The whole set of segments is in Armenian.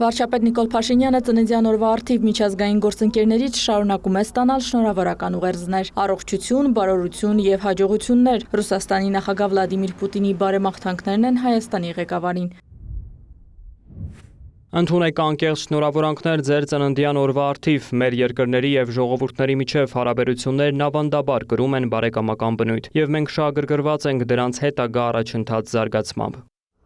Վարչապետ Նիկոլ Փաշինյանը ծննդյան օրվա առթիվ միջազգային գործընկերներից շարունակում է ստանալ շնորհավորական ուղերձներ, առողջություն, բարօրություն եւ հաջողություններ։ Ռուսաստանի նախագահ Վլադիմիր Պուտինի բարեմաղթանքներն են Հայաստանի ղեկավարին։ Ընդունեք անկեղծ շնորհավորանքներ ձեր ծննդյան օրվա առթիվ, մեր երկրների եւ ժողովուրդների միջև հարաբերություններն ավանդաբար կրում են բարեկամական բնույթ, եւ մենք շահագրգռված ենք դրանց հետագա առաջընթաց զարգացմամբ։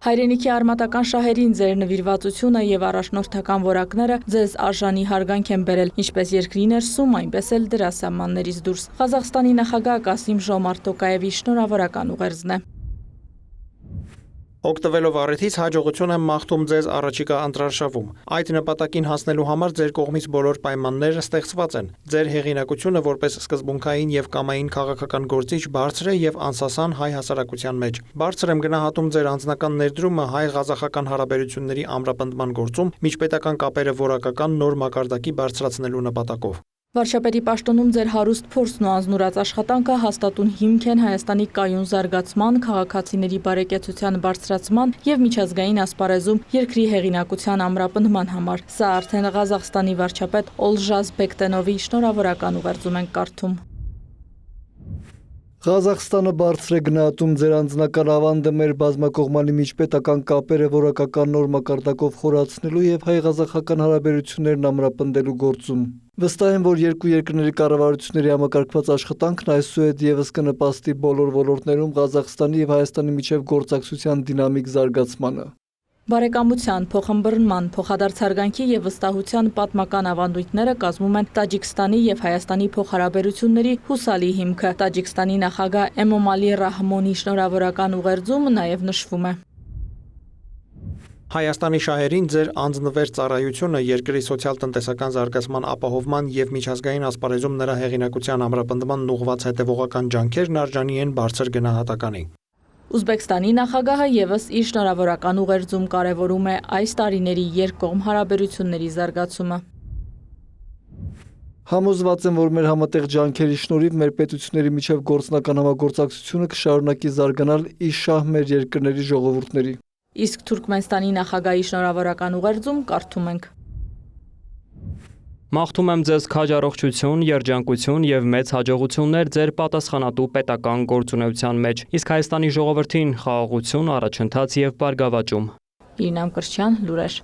Հայրենիքի արմատական շահերին ձեր նվիրվածությունը եւ առաջնորդական որակները ձեզ արժանի հարգանք են բերել, ինչպես երկրի ներսում, այնպես էլ դրա սահմաններից դուրս։ Ղազախստանի նախագահ Կասիմ Ժոմարթ Տոկաևի շնորհավորական ուղերձն է։ Օգտվելով առիթից հաջողություն եմ մաղթում ձեզ առաջիկա ընտրարշավում։ Այդ նպատակին հասնելու համար ձեր կողմից բոլոր պայմանները ստեղծված են։ Ձեր հեղինակությունը որպես սկզբունքային եւ կամային քաղաքական գործիչ բարձր է եւ անսասան հայ հասարակության մեջ։ Բարձր եմ գնահատում ձեր անձնական ներդրումը հայ-ղազախական հարաբերությունների ամրապնդման գործում միջպետական կապերը որակական նոր մակարդակի բարձրացնելու նպատակով։ Վարչապետի պաշտոնում ձեր հարուստ փորձն ու անձնուրաց աշխատանքը հաստատուն հիմք են Հայաստանի կայուն զարգացման, քաղաքացիների բարեկեցության բարձրացման եւ միջազգային ասպարեզում երկրի հեղինակության ամրապնդման համար։ Սա արդեն Ղազախստանի վարչապետ Օլժազ Բեկտենովի շնորհավորական ուղերձում ենք կարդում։ Ղազախստանը բարձր է գնահատում ձեր անձնական ավանդը մեր բազմակողմանի միջպետական կապերը որակական նոր մակարդակով խորացնելու եւ հայ-ղազախական հարաբերություններն ամրապնդելու գործում։ Վստահ եմ, որ երկու երկրների կառավարությունների համակարգված աշխատանքն այսուհետ եւս կնպաստի բոլոր ոլորտներում Ղազախստանի եւ Հայաստանի միջև գործակցության դինամիկ զարգացմանը։ Բարեկամության, փոխըմբռնման, փոխադարձարգանքի եւ վստահության պատմական ավանդույթները կազմում են Տաջիկստանի եւ Հայաստանի փոխհարաբերությունների հուսալի հիմքը։ Տաջիկստանի նախագահ Էմոմալի Ռահմոնի շնորհավորական ուղերձում նաեւ նշվում է. Հայաստանի շահերին ձեր անձնվեր ծառայությունը երկրի սոցիալ-տնտեսական զարգացման ապահովման եւ միջազգային ասպարեզում նրա հեղինակության ամրապնդման ուղղված հետեւողական ջանքերն արժանի են բարձր գնահատականի։ Ուզբեկստանի նախագահը եւս իր շնորհավորական ուղերձում կարևորում է այս տարիների երկկողմ հարաբերությունների զարգացումը։ Համոզված եմ, որ մեր համատեղ ջանքերի շնորհիվ մեր պետությունների միջև գործնական համագործակցությունը կշարունակի զարգանալ ի շահ մեր երկրների ժողովուրդների։ Իսկ Թուրքմենստանի նախագահի շնորհավորական ուղերձում կարդում ենք. Մաղթում եմ ձեզ քաջ առողջություն, երջանկություն եւ մեծ հաջողություններ ձեր պատասխանատու պետական գործունեության մեջ, իսկ Հայաստանի ժողովրդին խաղաղություն, առաջընթաց եւ բարգավաճում։ Իրինամ Կրչյան, լուրեր։